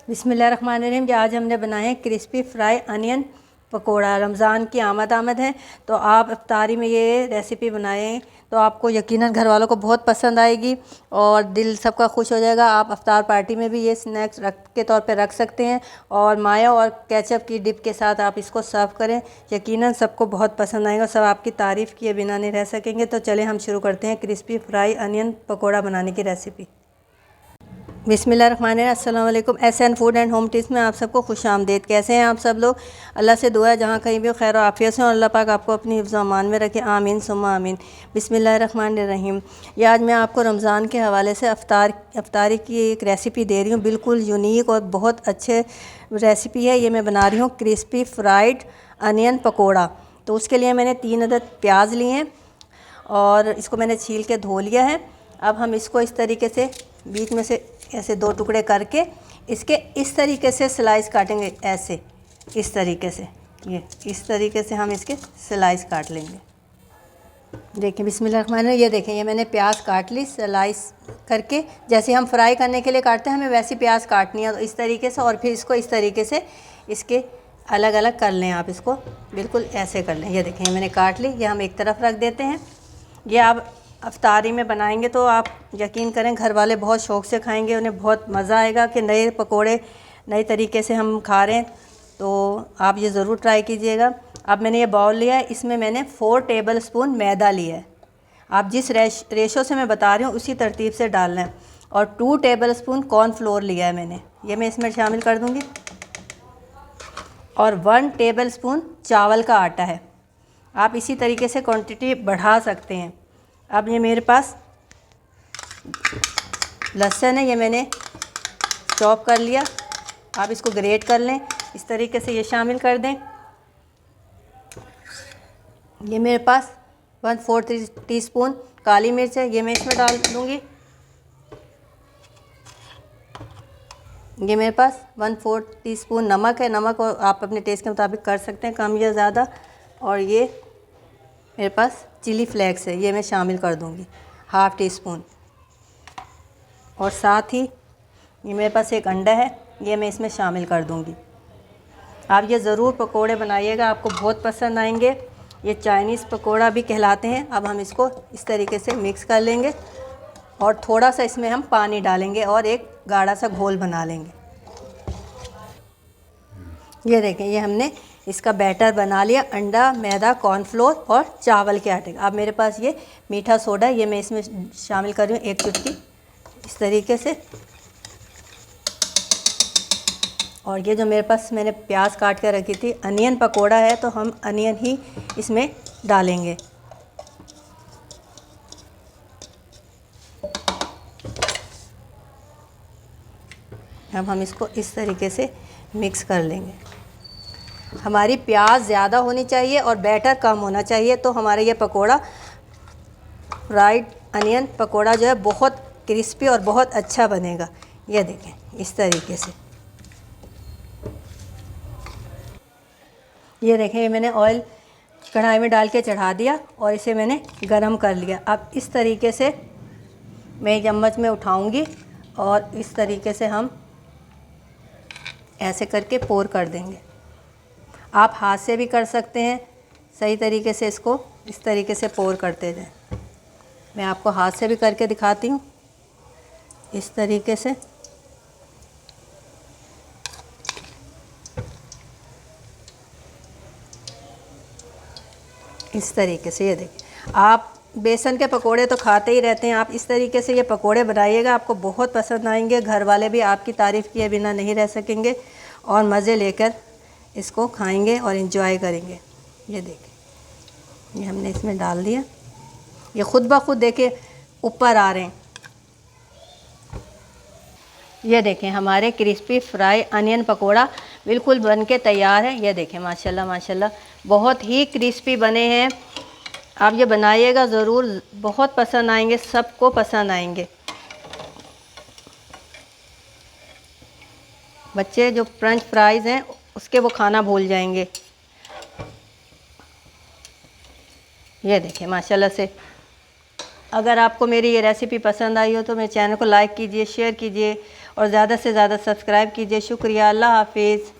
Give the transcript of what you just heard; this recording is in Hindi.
बिस्मिल्लाहिर्रहमानिर्रहीम। आज हमने बनाए हैं crispy fry onion pakora. Ramzan की आमद है तो आप इफ्तारी में ये रेसिपी बनाएं तो आपको यकीनन घर वालों को बहुत पसंद आएगी और दिल सबका खुश हो जाएगा। आप इफ्तार पार्टी में भी ये स्नैक्स के तौर पे रख सकते हैं और माया और केचप की डिप के साथ आप इसको सर्व करें। यकीनन सबको बहुत पसंद आएगा, सब आपकी तारीफ़ किए बिना नहीं रह सकेंगे। तो चलें हम शुरू करते हैं क्रिस्पी फ्राई अनियन पकोड़ा बनाने की रेसिपी। बिस्मिल्लाहिर्रहमानिर्रहीम। अस्सलाम वालेकुम। SN food and home tips में आप सबको खुश आमदीद। कैसे हैं आप सब लोग? अल्लाह से दुआ है जहाँ कहीं भी खैर और आफियत से और अल्लाह पाक आपको अपनी हिफ्ज़ व अमान में रखे, आमीन सुम्मा आमीन। बिस्मिल्लाहिर्रहमानिर्रहीम। ये आज मैं आपको रमज़ान के हवाले से अफ्तारी की एक रेसिपी दे रही हूँ। बिल्कुल यूनिक और बहुत अच्छे रेसिपी है। ये मैं बना रही हूँ क्रिस्पी फ्राइड अनियन पकौड़ा। तो उसके लिए मैंने 3 अदद प्याज लिए हैं और इसको मैंने छील के धो लिया है। अब हम इसको इस तरीके से बीच में से ऐसे 2 टुकड़े करके इसके इस तरीके से स्लाइस काटेंगे। ऐसे इस तरीके से, ये इस तरीके से हम इसके स्लाइस काट लेंगे। देखिए बिस्मिल्लाहिर्रहमानिर्रहीम। ये देखें, ये मैंने प्याज काट ली स्लाइस करके। जैसे हम फ्राई करने के लिए काटते हैं हमें वैसी प्याज काटनी है, तो इस तरीके से। और फिर इसको इस तरीके से इसके अलग अलग कर लें। आप इसको बिल्कुल ऐसे कर लें। ये देखें, ये मैंने काट ली। ये हम एक तरफ रख देते हैं। ये आप अफ्तारी में बनाएंगे तो आप यकीन करें घर वाले बहुत शौक़ से खाएंगे, उन्हें बहुत मज़ा आएगा कि नए पकोड़े नए तरीके से हम खा रहे हैं। तो आप ये ज़रूर ट्राई कीजिएगा। अब मैंने ये बाउल लिया है, इसमें मैंने 4 टेबल स्पून मैदा लिया है। आप जिस रेशो से मैं बता रही हूँ उसी तरतीब से डालना है। और 2 टेबल स्पून कॉर्नफ्लोर लिया है मैंने, ये मैं इसमें शामिल कर दूँगी। और 1 टेबल स्पून चावल का आटा है। आप इसी तरीके से क्वांटिटी बढ़ा सकते हैं। अब ये मेरे पास लहसुन है, ये मैंने चॉप कर लिया। आप इसको ग्रेट कर लें, इस तरीके से ये शामिल कर दें। ये मेरे पास 1/4 टीस्पून काली मिर्च है, ये मैं इसमें डाल दूँगी। ये मेरे पास 1/4 टीस्पून नमक है। नमक और आप अपने टेस्ट के मुताबिक कर सकते हैं, कम या ज़्यादा। और ये मेरे पास चिली फ्लेक्स है, ये मैं शामिल कर दूँगी 1/2 टीस्पून। और साथ ही ये मेरे पास एक अंडा है, ये मैं इसमें शामिल कर दूँगी। आप ये ज़रूर पकोड़े बनाइएगा, आपको बहुत पसंद आएंगे। ये चाइनीज़ पकोड़ा भी कहलाते हैं। अब हम इसको इस तरीके से मिक्स कर लेंगे और थोड़ा सा इसमें हम पानी डालेंगे और एक गाढ़ा सा घोल बना लेंगे। ये देखें, ये हमने इसका बैटर बना लिया। अंडा, मैदा, कॉर्नफ्लोर और चावल के आटे का। अब मेरे पास ये मीठा सोडा, ये मैं इसमें शामिल कर रही हूँ 1 चुटकी, इस तरीके से। और ये जो मेरे पास मैंने प्याज काट कर रखी थी, अनियन पकोड़ा है तो हम अनियन ही इसमें डालेंगे। अब हम इसको इस तरीके से मिक्स कर लेंगे। हमारी प्याज ज़्यादा होनी चाहिए और बैटर कम होना चाहिए, तो हमारा ये पकोड़ा फ्राइड अनियन पकोड़ा जो है बहुत क्रिस्पी और बहुत अच्छा बनेगा। ये देखें इस तरीके से। ये देखें, ये मैंने ऑयल कढ़ाई में डाल के चढ़ा दिया और इसे मैंने गरम कर लिया। अब इस तरीके से मैं चम्मच में उठाऊंगी और इस तरीके से हम ऐसे करके पोर कर देंगे। आप हाथ से भी कर सकते हैं, सही तरीके से इसको इस तरीके से पोर करते जाएं। मैं आपको हाथ से भी करके दिखाती हूँ, इस तरीके से। इस तरीके से ये देखिए, आप बेसन के पकोड़े तो खाते ही रहते हैं, आप इस तरीके से ये पकोड़े बनाइएगा, आपको बहुत पसंद आएंगे। घर वाले भी आपकी तारीफ़ किए बिना नहीं रह सकेंगे और मज़े लेकर इसको खाएंगे और इन्जॉय करेंगे। ये देखिए, ये हमने इसमें डाल दिया। ये खुद ब खुद देखिए ऊपर आ रहे हैं। ये देखें, हमारे क्रिस्पी फ्राई अनियन पकोड़ा बिल्कुल बन के तैयार है। ये देखें, माशाल्लाह माशाल्लाह बहुत ही क्रिस्पी बने हैं। आप ये बनाइएगा ज़रूर, बहुत पसंद आएंगे, सबको पसंद आएंगे। बच्चे जो फ्रेंच फ्राइज़ हैं उसके वो खाना भूल जाएंगे। ये देखिए माशाल्लाह से। अगर आपको मेरी ये रेसिपी पसंद आई हो तो मेरे चैनल को लाइक कीजिए, शेयर कीजिए और ज़्यादा से ज़्यादा सब्सक्राइब कीजिए। शुक्रिया, अल्लाह हाफिज़।